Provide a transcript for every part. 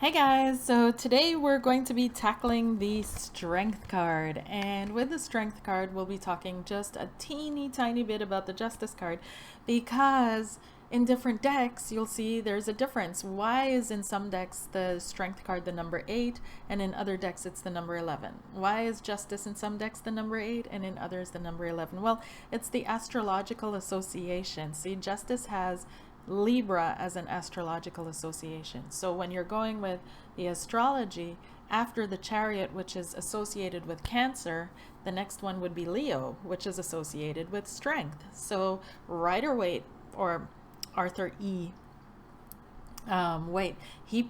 Hey guys, so today we're going to be tackling the strength card, and with the strength card we'll be talking just a teeny tiny bit about the justice card, because in different decks you'll see there's a difference. Why is in some decks the strength card the number 8 and in other decks it's the number 11? Why is justice in some decks the number 8 and in others the number 11? Well, it's the astrological association. See, justice has Libra as an astrological association. So when you're going with the astrology, after the Chariot, which is associated with Cancer, the next one would be Leo, which is associated with strength. So Rider-Waite, or Arthur E. Waite, he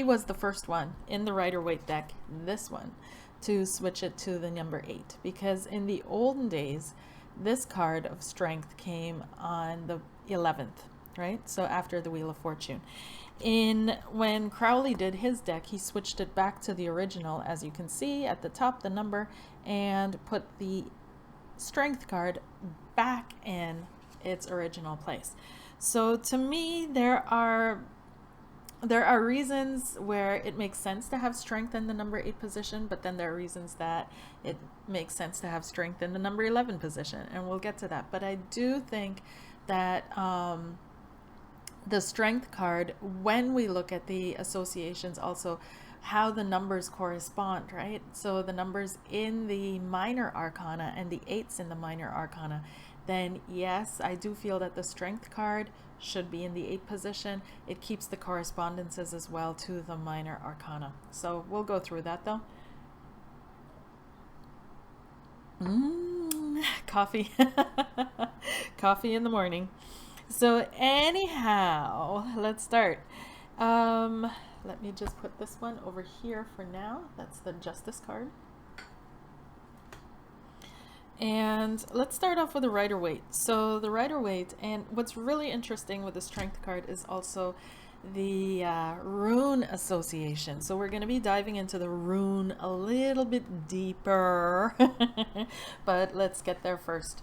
was the first one in the Rider-Waite deck, this one, to switch it to the number 8, because in the olden days this card of strength came on the 11th, right? So after the Wheel of Fortune. When Crowley did his deck, he switched it back to the original, as you can see at the top, the number, and put the strength card back in its original place. So to me, there are reasons where it makes sense to have strength in the number 8 position, but then there are reasons that it makes sense to have strength in the number 11 position, and we'll get to that. But I do think that the strength card, when we look at the associations, also how the numbers correspond, right? So the numbers in the minor arcana and the 8s in the minor arcana, then yes, I do feel that the strength card should be in the 8 position. It keeps the correspondences as well to the minor arcana. So we'll go through that though. Coffee. Coffee in the morning. So anyhow, let's start. Let me just put this one over here for now. That's the Justice card. And let's start off with the Rider-Waite. So the Rider-Waite, and what's really interesting with the Strength card is also the rune association. So we're going to be diving into the rune a little bit deeper, but let's get there first.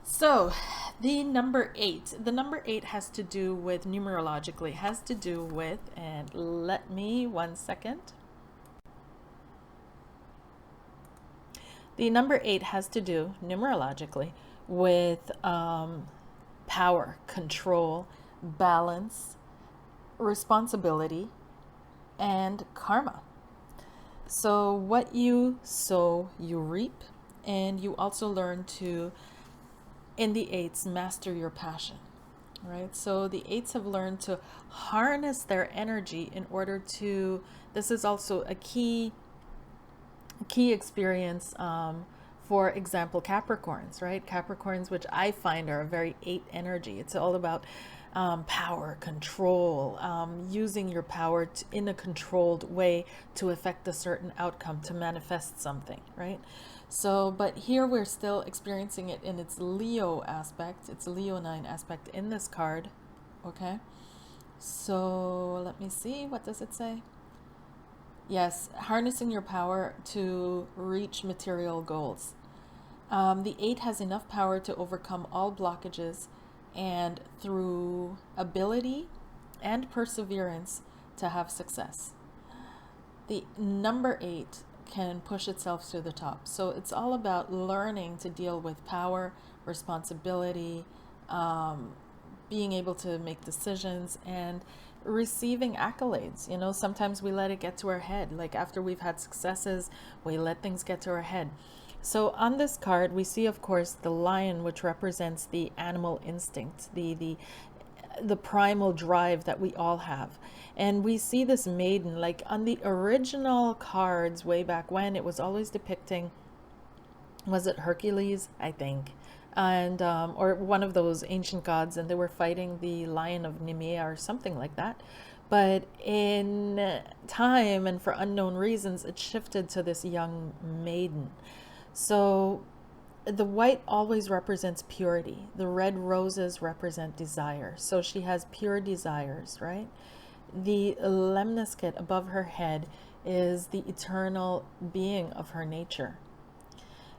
So the number 8 has to do with, numerologically, has to do with, and let me 1 second. The number 8 has to do, numerologically, with power, control, balance, responsibility, and karma. So what you sow, you reap, and you also learn to, in the 8s, master your passion, right? So the 8s have learned to harness their energy in order to, this is also a key experience, for example, Capricorns, right? Capricorns, which I find are a very 8 energy. It's all about power, control, using your power in a controlled way to affect a certain outcome, to manifest something, right? So, but here we're still experiencing it in its Leo aspect, its Leonine aspect in this card, okay? So let me see, what does it say? Yes, harnessing your power to reach material goals. The 8 has enough power to overcome all blockages, and through ability and perseverance to have success. The number 8 can push itself to the top. So it's all about learning to deal with power, responsibility, being able to make decisions, and receiving accolades. You know, sometimes we let it get to our head. Like after we've had successes, we let things get to our head. So on this card, we see, of course, the lion, which represents the animal instinct, the primal drive that we all have. And we see this maiden, like on the original cards way back when, it was always depicting, was it Hercules, I think, and or one of those ancient gods, and they were fighting the lion of Nemea or something like that. But in time and for unknown reasons, it shifted to this young maiden. So the white always represents purity. The red roses represent desire. So she has pure desires, right? The lemniscate above her head is the eternal being of her nature.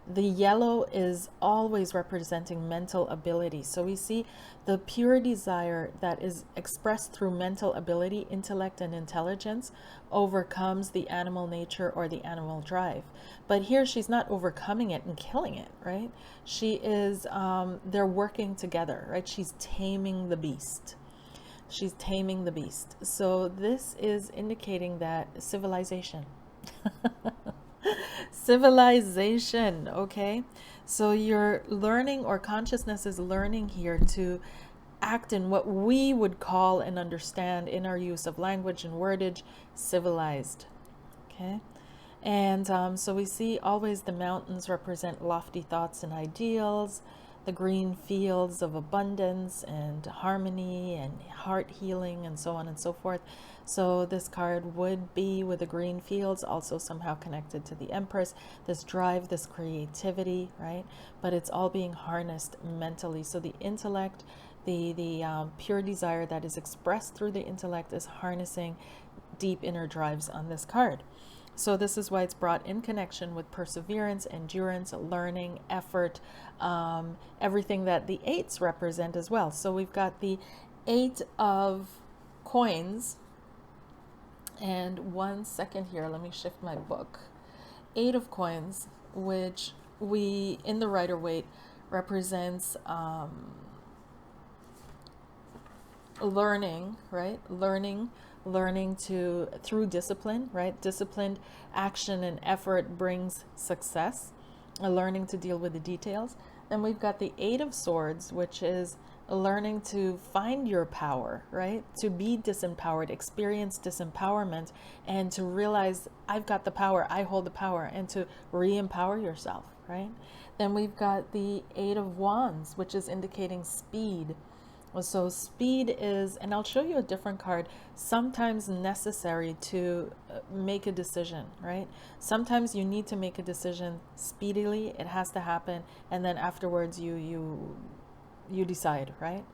The yellow is always representing mental ability. So we see the pure desire that is expressed through mental ability, intellect, and intelligence overcomes the animal nature or the animal drive. But here she's not overcoming it and killing it, right? She is, they're working together, right? She's taming the beast. She's taming the beast. So this is indicating that civilization. Civilization, okay? So you're learning, or consciousness is learning here to act in what we would call and understand in our use of language and wordage, civilized, okay? And so we see always the mountains represent lofty thoughts and ideals, the green fields of abundance and harmony and heart healing and so on and so forth. So this card would be, with the green fields, also somehow connected to the Empress, this drive, this creativity, right? But it's all being harnessed mentally. So the intellect, the pure desire that is expressed through the intellect is harnessing deep inner drives on this card. So this is why it's brought in connection with perseverance, endurance, learning, effort, everything that the eights represent as well. So we've got the 8 of coins, and 1 second here, let me shift my book. 8 of coins, which we, in the Rider-Waite, represents learning, right? Learning to, through discipline, right? Disciplined action and effort brings success, learning to deal with the details. Then we've got the 8 of Swords, which is learning to find your power, right? To be disempowered, experience disempowerment, and to realize I've got the power, I hold the power, and to re-empower yourself, right? Then we've got the 8 of Wands, which is indicating speed. So speed is, and I'll show you a different card, sometimes necessary to make a decision, right? Sometimes you need to make a decision speedily, it has to happen, and then afterwards you decide, right?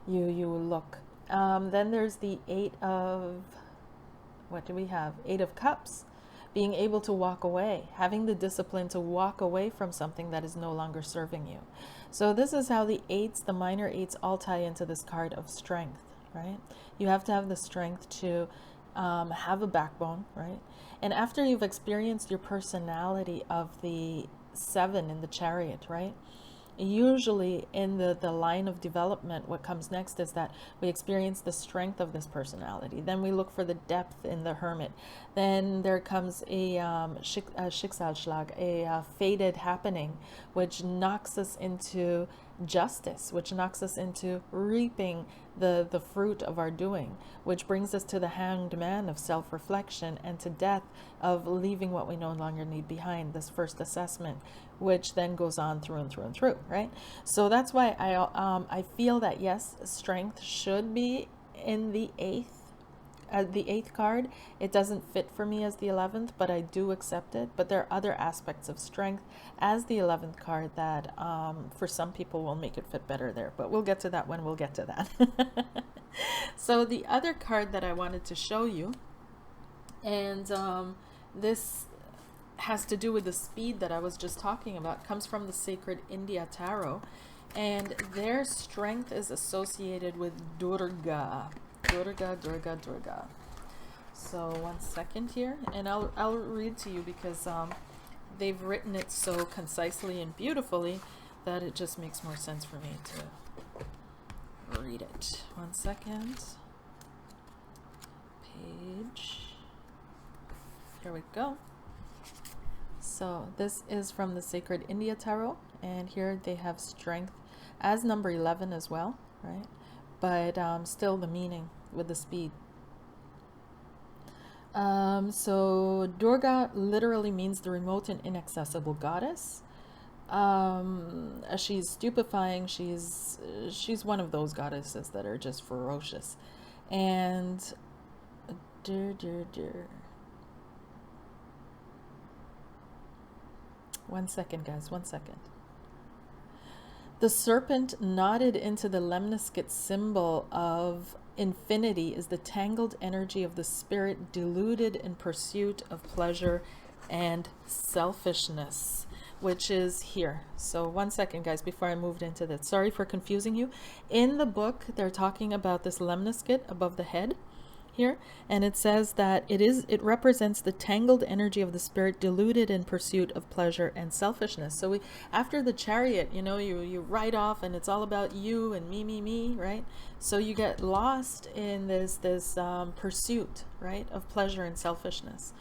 You look. Then there's the 8 of, what do we have? 8 of Cups. Being able to walk away, having the discipline to walk away from something that is no longer serving you. So this is how the 8s, the minor 8s, all tie into this card of strength, right? You have to have the strength to have a backbone, right? And after you've experienced your personality of the 7 in the Chariot, right? Usually in the line of development, what comes next is that we experience the strength of this personality. Then we look for the depth in the Hermit. Then there comes a Schicksalsschlag, a fated happening, which knocks us into justice, which knocks us into reaping the fruit of our doing, which brings us to the Hanged Man of self-reflection, and to death of leaving what we no longer need behind, this first assessment, which then goes on through and through and through, right? So that's why I feel that yes, strength should be in the 8th card. It doesn't fit for me as the 11th, but I do accept it. But there are other aspects of strength as the 11th card that for some people will make it fit better there, but we'll get to that when we'll get to that. So the other card that I wanted to show you, and this has to do with the speed that I was just talking about, comes from the Sacred India Tarot, and their strength is associated with Durga. Durga. So 1 second here, and I'll read to you because they've written it so concisely and beautifully that it just makes more sense for me to read it. 1 second. Page. Here we go. So this is from the Sacred India Tarot, and here they have strength as number 11 as well, right? But still the meaning with the speed. So Durga literally means the remote and inaccessible goddess. She's stupefying. She's one of those goddesses that are just ferocious. And dear. 1 second, guys, 1 second. The serpent knotted into the lemniscate symbol of infinity is the tangled energy of the spirit deluded in pursuit of pleasure and selfishness. which is here. So one second, guys, before I moved into that. Sorry for confusing you. In the book, they're talking about this lemniscate above the head here, and it says that it represents the tangled energy of the spirit diluted in pursuit of pleasure and selfishness. So after the chariot, you know, you ride off and it's all about you and me, right? So you get lost in this pursuit, right, of pleasure and selfishness.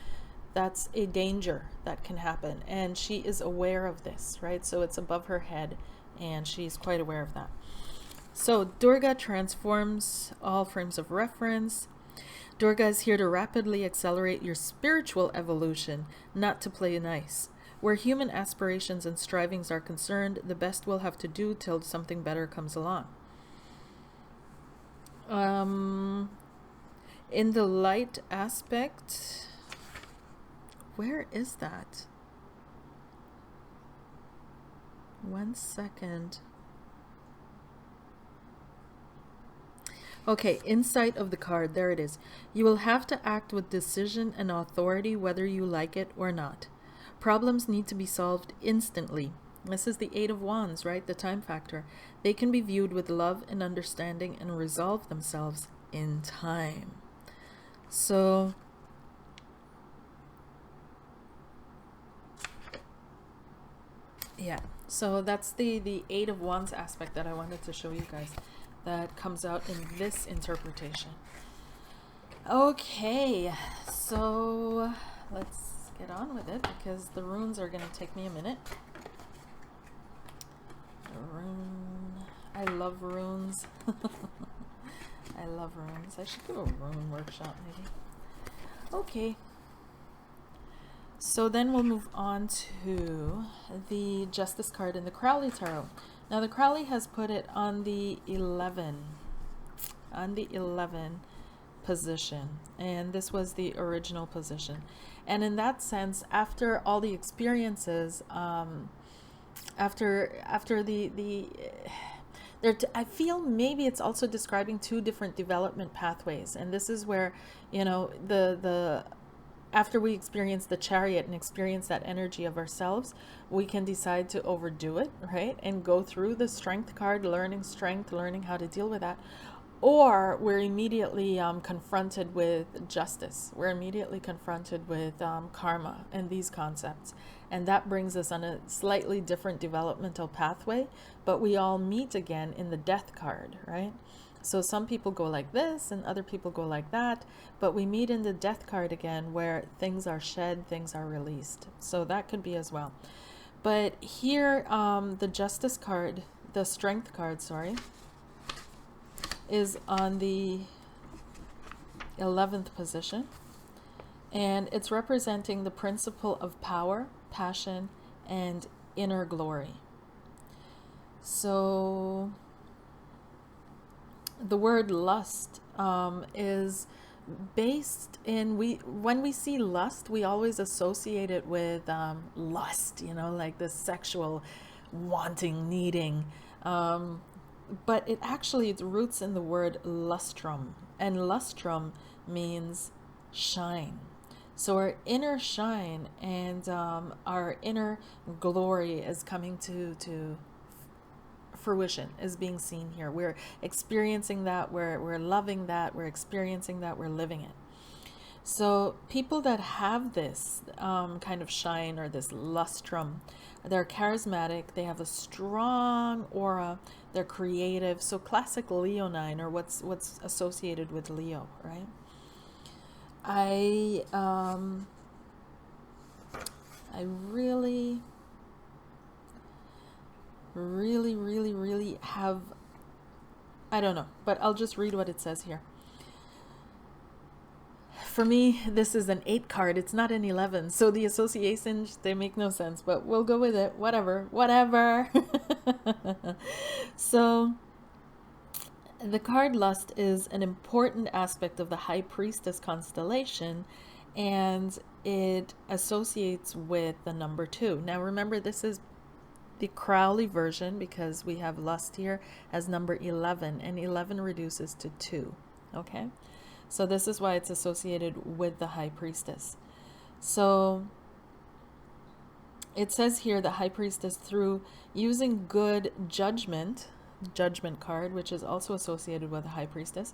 That's a danger that can happen, and she is aware of this, right? So it's above her head and she's quite aware of that. So Durga transforms all frames of reference. Durga is here to rapidly accelerate your spiritual evolution, not to play nice. Where human aspirations and strivings are concerned, the best we'll have to do till something better comes along. In the light aspect, where is that? One second. Okay, insight of the card, there it is. You will have to act with decision and authority whether you like it or not. Problems need to be solved instantly. This is the Eight of Wands, right? The time factor. They can be viewed with love and understanding and resolve themselves in time. So, yeah. So that's the Eight of Wands aspect that I wanted to show you guys. That comes out in this interpretation. Okay, so let's get on with it because the runes are going to take me a minute. I love runes. I love runes. I should do a rune workshop maybe. Okay. So then we'll move on to the Justice card in the Crowley Tarot. Now the Crowley has put it on the 11 position, and this was the original position. And in that sense, after all the experiences, after I feel maybe it's also describing two different development pathways, and this is where, you know, the after we experience the chariot and experience that energy of ourselves, we can decide to overdo it, right? And go through the strength card, learning strength, learning how to deal with that. Or we're immediately confronted with justice. We're immediately confronted with karma and these concepts. And that brings us on a slightly different developmental pathway, but we all meet again in the death card, right? So some people go like this and other people go like that, but we meet in the death card again where things are shed, things are released. So that could be as well. But here, the justice card, the strength card, sorry, is on the 11th position. And it's representing the principle of power, passion, and inner glory. So the word lust is based in, when we see lust, we always associate it with lust, you know, like this sexual wanting, needing. But it roots in the word lustrum, and lustrum means shine. So our inner shine and our inner glory is coming to fruition, is being seen here. We're experiencing that, we're loving that, we're experiencing that, we're living it. So people that have this kind of shine or this lustrum, they're charismatic, they have a strong aura, they're creative. So classic Leonine, or what's associated with Leo, right? I really have, I don't know, but I'll just read what it says here. For me, this is an 8 card. It's not an 11. So the associations, they make no sense, but we'll go with it. Whatever. So the card lust is an important aspect of the High Priestess constellation, and it associates with the number 2. Now remember, this is the Crowley version because we have lust here as number 11, and 11 reduces to 2. Okay, so this is why it's associated with the High Priestess. So it says here the high priestess, through using good judgment card, which is also associated with the high priestess,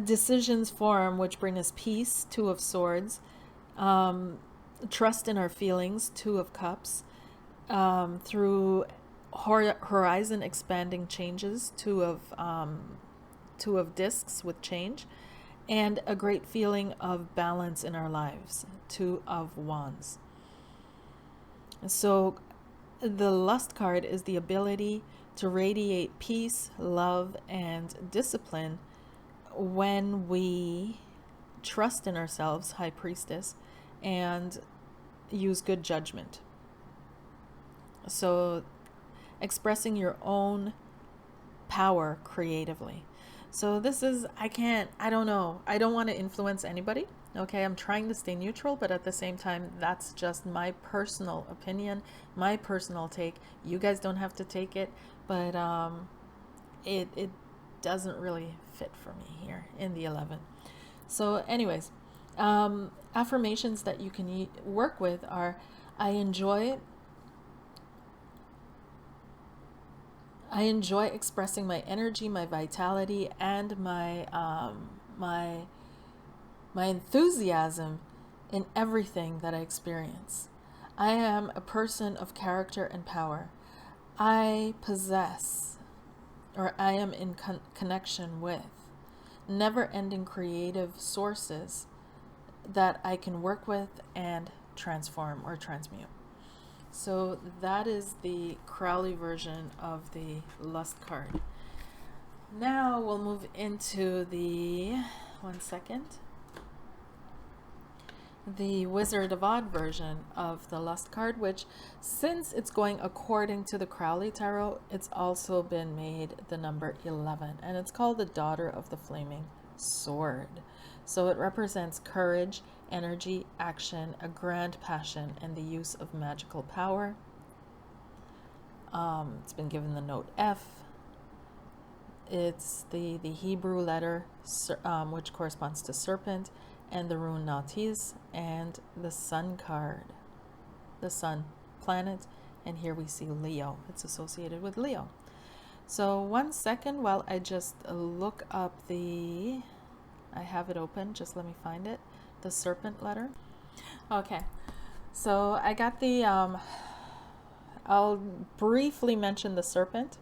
decisions form which bring us peace, Two of Swords, trust in our feelings, Two of Cups, through horizon expanding changes, two of discs with change, and a great feeling of balance in our lives, Two of Wands. So the Lust card is the ability to radiate peace, love, and discipline when we trust in ourselves, High Priestess, and use good judgment. So expressing your own power creatively. So this is, I don't know. I don't want to influence anybody. Okay, I'm trying to stay neutral, but at the same time, that's just my personal opinion, my personal take. You guys don't have to take it, but it doesn't really fit for me here in the 11. So anyways, affirmations that you can work with are, I enjoy expressing my energy, my vitality, and my enthusiasm in everything that I experience. I am a person of character and power. I possess, or I am in connection with, never-ending creative sources that I can work with and transform or transmute. So that is the Crowley version of the Lust card. Now we'll move into the, one second, the Wizard of Oz version of the Lust card, which, since it's going according to the Crowley Tarot, it's also been made the number 11, and it's called the Daughter of the Flaming Sword. So it represents courage, energy, action, a grand passion, and the use of magical power. It's been given the note F. It's the Hebrew letter, which corresponds to serpent, and the rune Nautis, and the Sun card, the Sun planet, and here we see Leo. It's associated with Leo. So 1 second while I just look up the, I have it open, just let me find it, the serpent letter. Okay, so I got the, I'll briefly mention the serpent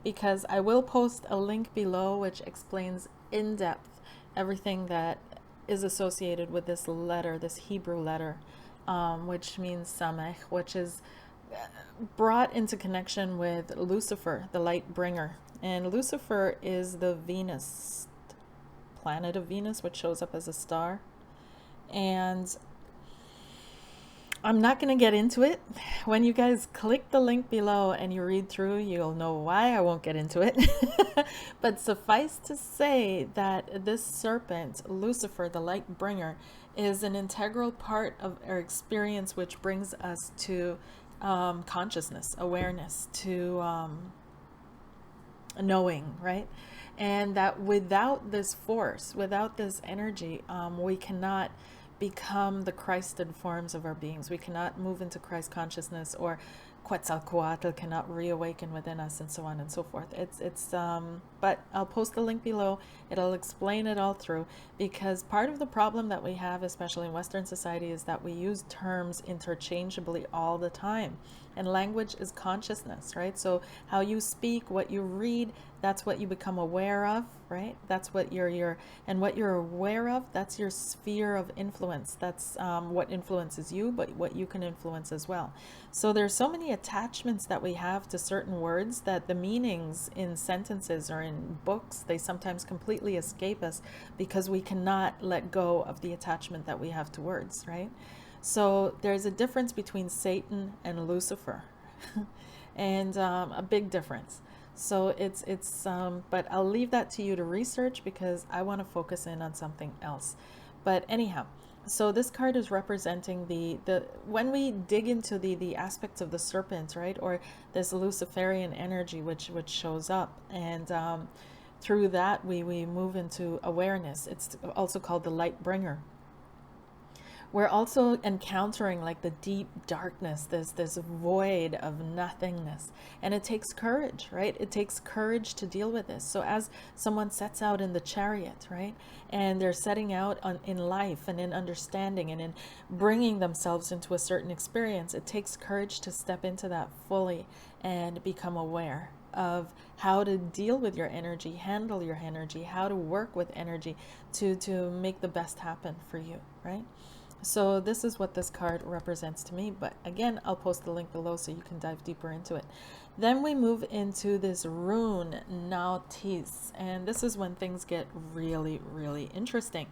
because I will post a link below which explains in depth everything that is associated with this letter, this Hebrew letter, which means Samech, which is brought into connection with Lucifer, the light bringer. And Lucifer is the Venus, planet of Venus, which shows up as a star. And I'm not going to get into it. When you guys click the link below and you read through, you'll know why I won't get into it. But suffice to say that this serpent, Lucifer, the light bringer, is an integral part of our experience, which brings us to consciousness, awareness, to knowing, right? And that without this force, without this energy, we cannot become the Christed forms of our beings. We cannot move into Christ consciousness, or Quetzalcoatl cannot reawaken within us, and so on and so forth. But I'll post the link below. It'll explain it all through, because part of the problem that we have, especially in Western society, is that we use terms interchangeably all the time. And language is consciousness, right? So how you speak, what you read, that's what you become aware of, right? That's what and what you're aware of, that's your sphere of influence. That's what influences you, but what you can influence as well. So there's so many attachments that we have to certain words that the meanings in sentences or in books, they sometimes completely escape us because we cannot let go of the attachment that we have to words, right? So there's a difference between Satan and Lucifer, and a big difference. So but I'll leave that to you to research because I want to focus in on something else. But anyhow, so this card is representing the when we dig into the aspects of the serpent, right, or this Luciferian energy which shows up, and through that we move into awareness. It's also called the light bringer. we're also encountering like the deep darkness, this void of nothingness. And it takes courage, right? It takes courage to deal with this. So as someone sets out in the chariot, right? And they're setting out in life and in understanding and in bringing themselves into a certain experience, it takes courage to step into that fully and become aware of how to deal with your energy, handle your energy, how to work with energy to make the best happen for you, right? So this is what this card represents to me. But again, I'll post the link below so you can dive deeper into it. Then we move into this rune, Nautis. And this is when things get really, really interesting.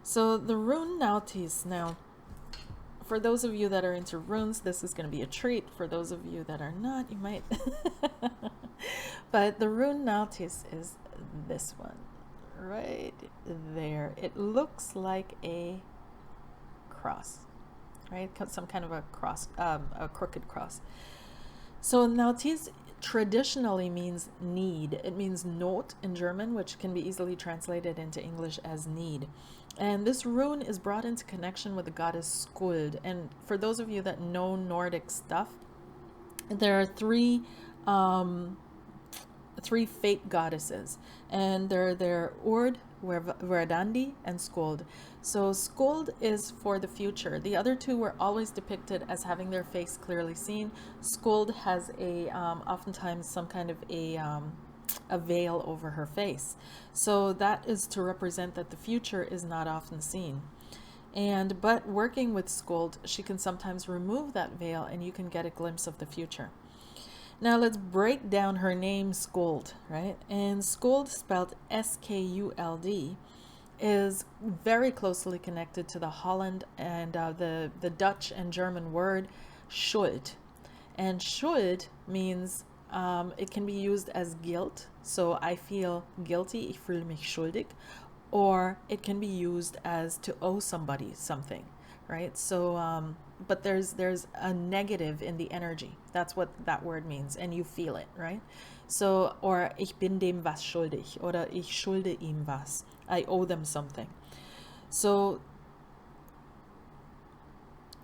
So the rune Nautis. Now, for those of you that are into runes, this is going to be a treat. For those of you that are not, you might. But the rune Nautis is this one. Right there. It looks like a cross, right? Some kind of a cross, a crooked cross. So Nautis traditionally means need. It means Not in German, which can be easily translated into English as need. And this rune is brought into connection with the goddess Skuld. And for those of you that know Nordic stuff, there are three fate goddesses, and they're Ord, Verdandi, and Skuld. So Skuld is for the future. The other two were always depicted as having their face clearly seen. Skuld has a oftentimes some kind of a veil over her face. So that is to represent that the future is not often seen. But working with Skuld, she can sometimes remove that veil and you can get a glimpse of the future. Now let's break down her name, Skuld, right? And Skuld, spelled S-K-U-L-D, is very closely connected to the Holland and the Dutch and German word Schuld. And Schuld means it can be used as guilt. So I feel guilty, ich fühle mich schuldig. Or it can be used as to owe somebody something, right? So but there's a negative in the energy. That's what that word means, and you feel it, right? So, or ich bin dem was schuldig, oder ich schulde ihm was. I owe them something. So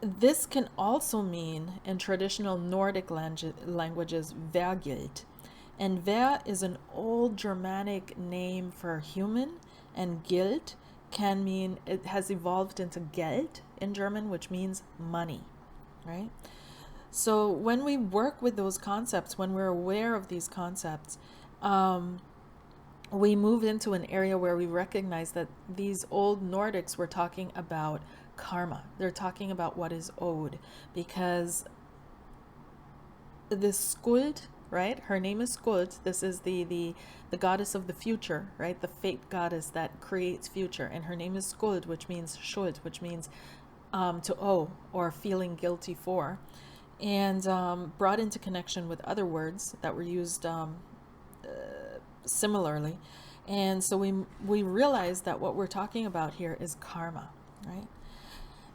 this can also mean in traditional Nordic languages vergilt. And ver is an old Germanic name for human, and gilt can mean, it has evolved into Geld in German, which means money, right? So when we work with those concepts, when we're aware of these concepts, we move into an area where we recognize that these old Nordics were talking about karma. They're talking about what is owed, because this Skuld, right? Her name is Skuld. This is the goddess of the future, right? The fate goddess that creates future. And her name is Skuld, which means Schuld, which means to owe or feeling guilty for. And brought into connection with other words that were used similarly. And so we realize that what we're talking about here is karma, right?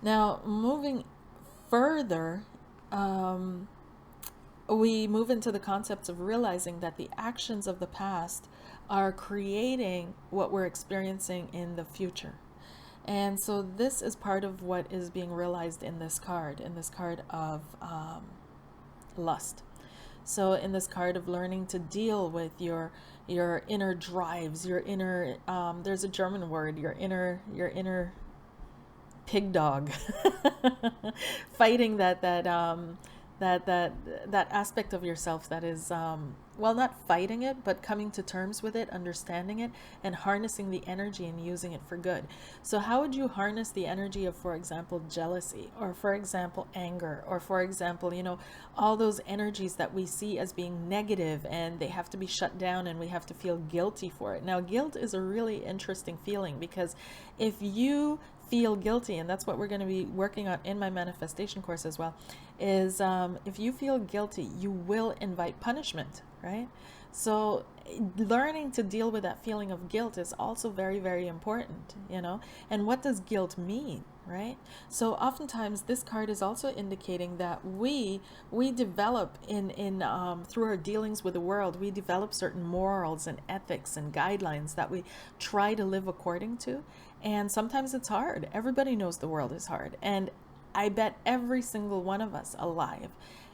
Now, moving further, we move into the concepts of realizing that the actions of the past are creating what we're experiencing in the future. And so this is part of what is being realized in this card of lust. So in this card of learning to deal with your inner drives, your inner, there's a German word, your inner pig dog, fighting that aspect of yourself that is, well, not fighting it, but coming to terms with it, understanding it, and harnessing the energy and using it for good. So how would you harness the energy of, for example, jealousy, or for example, anger, or for example, all those energies that we see as being negative and they have to be shut down and we have to feel guilty for it. Now, guilt is a really interesting feeling, because if you feel guilty, and that's what we're going to be working on in my manifestation course as well, is if you feel guilty, you will invite punishment, right? So learning to deal with that feeling of guilt is also very, very important, you know. And what does guilt mean, right? So oftentimes this card is also indicating that we develop in through our dealings with the world, we develop certain morals and ethics and guidelines that we try to live according to. And sometimes it's hard. Everybody knows the world is hard. And I bet every single one of us alive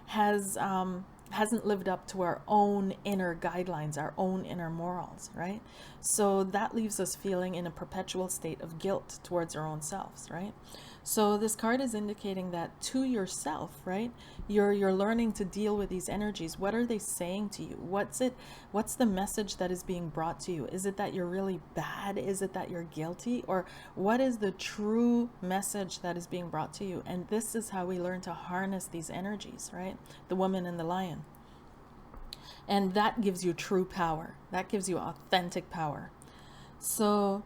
hasn't lived up to our own inner guidelines, our own inner morals, right? So that leaves us feeling in a perpetual state of guilt towards our own selves, right? So this card is indicating that to yourself, right? You're learning to deal with these energies. What are they saying to you? What's the message that is being brought to you? Is it that you're really bad? Is it that you're guilty? Or what is the true message that is being brought to you? And this is how we learn to harness these energies, right? The woman and the lion. And that gives you true power. That gives you authentic power. So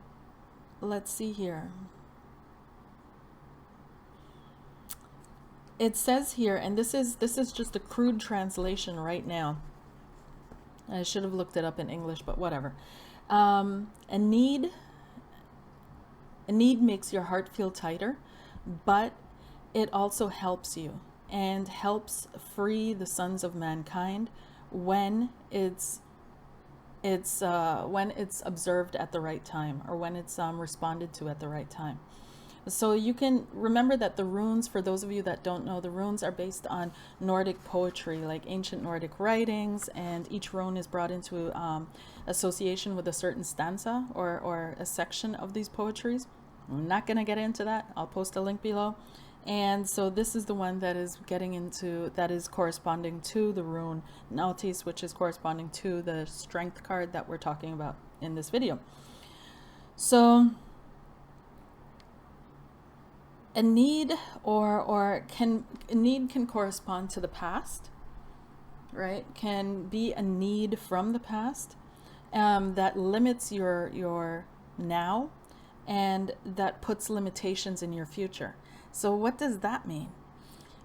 let's see here. It says here, and this is just a crude translation right now. I should have looked it up in English, but whatever. A need makes your heart feel tighter, but it also helps you and helps free the sons of mankind when it's observed at the right time, or when it's responded to at the right time. So you can remember that the runes, for those of you that don't know, the runes are based on Nordic poetry, like ancient Nordic writings, and each rune is brought into association with a certain stanza or a section of these poetries. I'm not going to get into that. I'll post a link below. And so this is the one that is that is corresponding to the rune Nautis, which is corresponding to the strength card that we're talking about in this video. So a need can correspond to the past, right? Can be a need from the past that limits your now, and that puts limitations in your future. So what does that mean?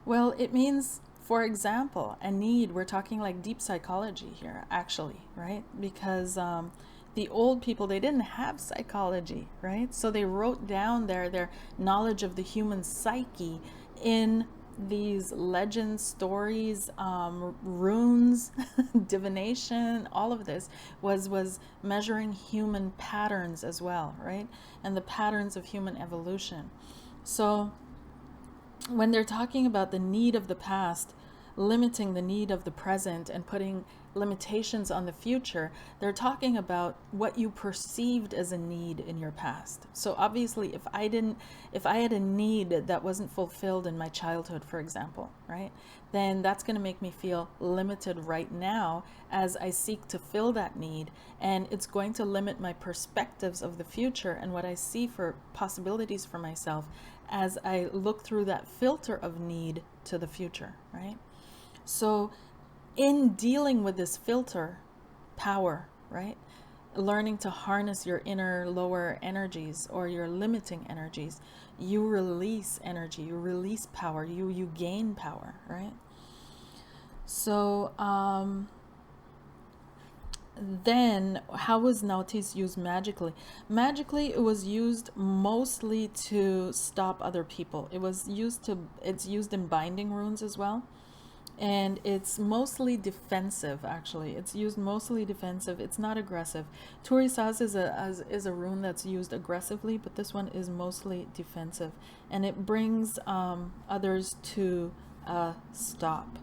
Well, it means, for example, a need, we're talking like deep psychology here, actually, right? Because the old people, they didn't have psychology, right? So they wrote down their knowledge of the human psyche in these legends, stories, runes, divination. All of this was measuring human patterns as well, right? And the patterns of human evolution. So when they're talking about the need of the past limiting the need of the present and putting limitations on the future, they're talking about what you perceived as a need in your past. So obviously, if I had a need that wasn't fulfilled in my childhood, for example, right, then that's going to make me feel limited right now as I seek to fill that need, and it's going to limit my perspectives of the future and what I see for possibilities for myself as I look through that filter of need to the future, right? So in dealing with this filter power, right, learning to harness your inner lower energies or your limiting energies, you release energy, you release power, you gain power, right? So then how was Nautis used magically? Magically, it was used mostly to stop other people. It's used in binding runes as well. And it's mostly defensive, actually. It's used mostly defensive. It's not aggressive. Turisas is a rune that's used aggressively, but this one is mostly defensive. And it brings others to stop.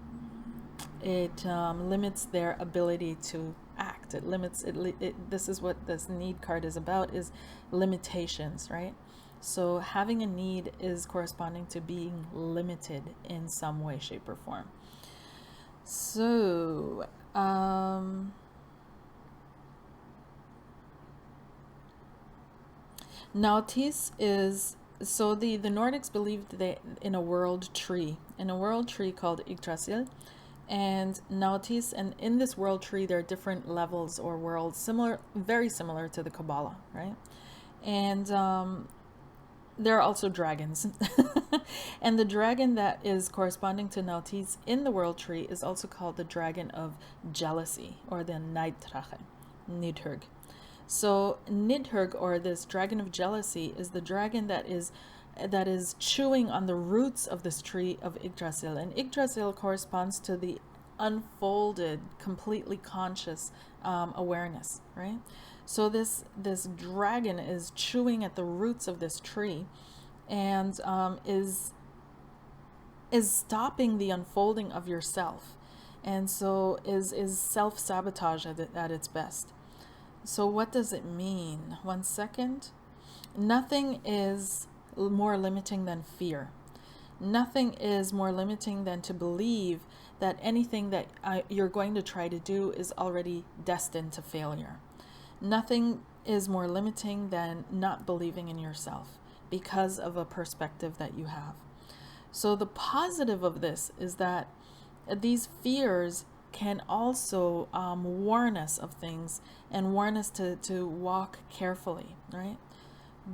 It limits their ability to act. It limits it. This is what this need card is about, is limitations, right? So having a need is corresponding to being limited in some way, shape, or form. So Nautis is, so the Nordics believed in a world tree called Yggdrasil, and Nautis, and in this world tree there are different levels or worlds, very similar to the Kabbalah, right? And there are also dragons. And the dragon that is corresponding to Nautis in the world tree is also called the dragon of jealousy, or the Neiddrache, Nidhurg. So Nidhurg, or this dragon of jealousy, is the dragon that is chewing on the roots of this tree of Yggdrasil. And Yggdrasil corresponds to the unfolded, completely conscious awareness, right? So this dragon is chewing at the roots of this tree, and is stopping the unfolding of yourself, and so is self-sabotage at its best. So what does it mean? 1 second. Nothing is more limiting than fear. Nothing is more limiting than to believe that anything that you're going to try to do is already destined to failure. Nothing is more limiting than not believing in yourself because of a perspective that you have. So the positive of this is that these fears can also warn us of things and warn us to walk carefully, right?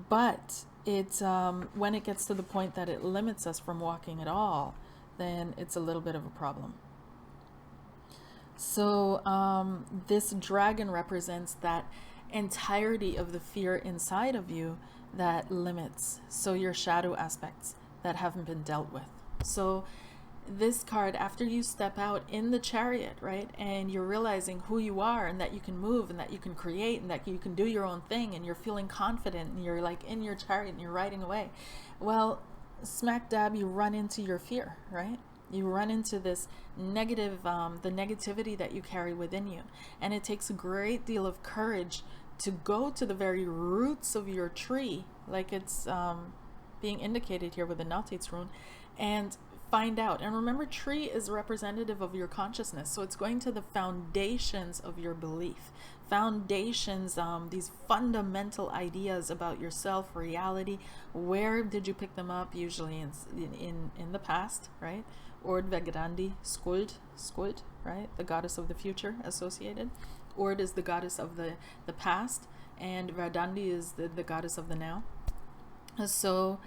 But it's when it gets to the point that it limits us from walking at all, then it's a little bit of a problem. So this dragon represents that entirety of the fear inside of you that limits, so your shadow aspects that haven't been dealt with. So this card, after you step out in the chariot, right, and you're realizing who you are and that you can move and that you can create and that you can do your own thing, and you're feeling confident and you're like in your chariot and you're riding away, well, smack dab, you run into your fear, right? You run into this negative, the negativity that you carry within you. And it takes a great deal of courage to go to the very roots of your tree, like it's being indicated here with the Nautis rune, and find out. And remember, tree is representative of your consciousness, so it's going to the foundations of your belief, foundations, these fundamental ideas about yourself, reality. Where did you pick them up? Usually in the past, right? Ord Vegrandi, Skuld, right? The goddess of the future associated. Ord is the goddess of the past, and Verdandi is the goddess of the now. So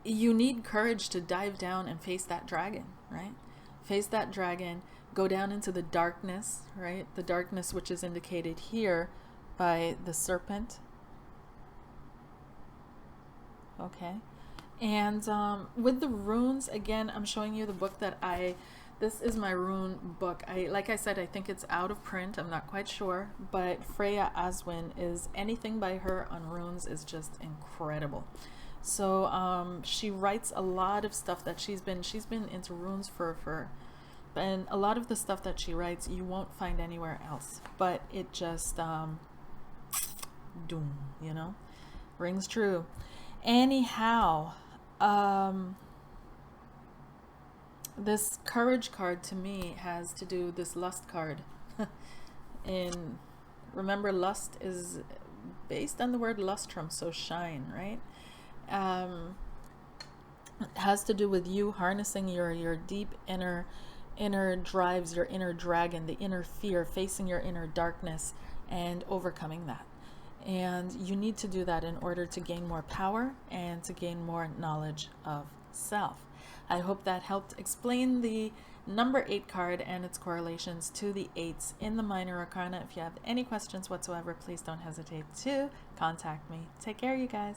you need courage to dive down and face that dragon, right? Face that dragon, go down into the darkness, right? The darkness which is indicated here by the serpent. Okay. And with the runes, again, I'm showing you the book that this is my rune book. Like I said, I think it's out of print. I'm not quite sure, but Freya Aswin, is anything by her on runes is just incredible. So she writes a lot of stuff that she's been into runes for, and a lot of the stuff that she writes you won't find anywhere else. But it just doom, you know, rings true. Anyhow, this courage card to me has to do this lust card. And remember, lust is based on the word lustrum, so shine, right? It has to do with you harnessing your deep inner drives, your inner dragon, the inner fear, facing your inner darkness and overcoming that. And you need to do that in order to gain more power and to gain more knowledge of self. I hope that helped explain the number 8 card and its correlations to the 8s in the minor arcana. If you have any questions whatsoever, please don't hesitate to contact me. Take care, you guys.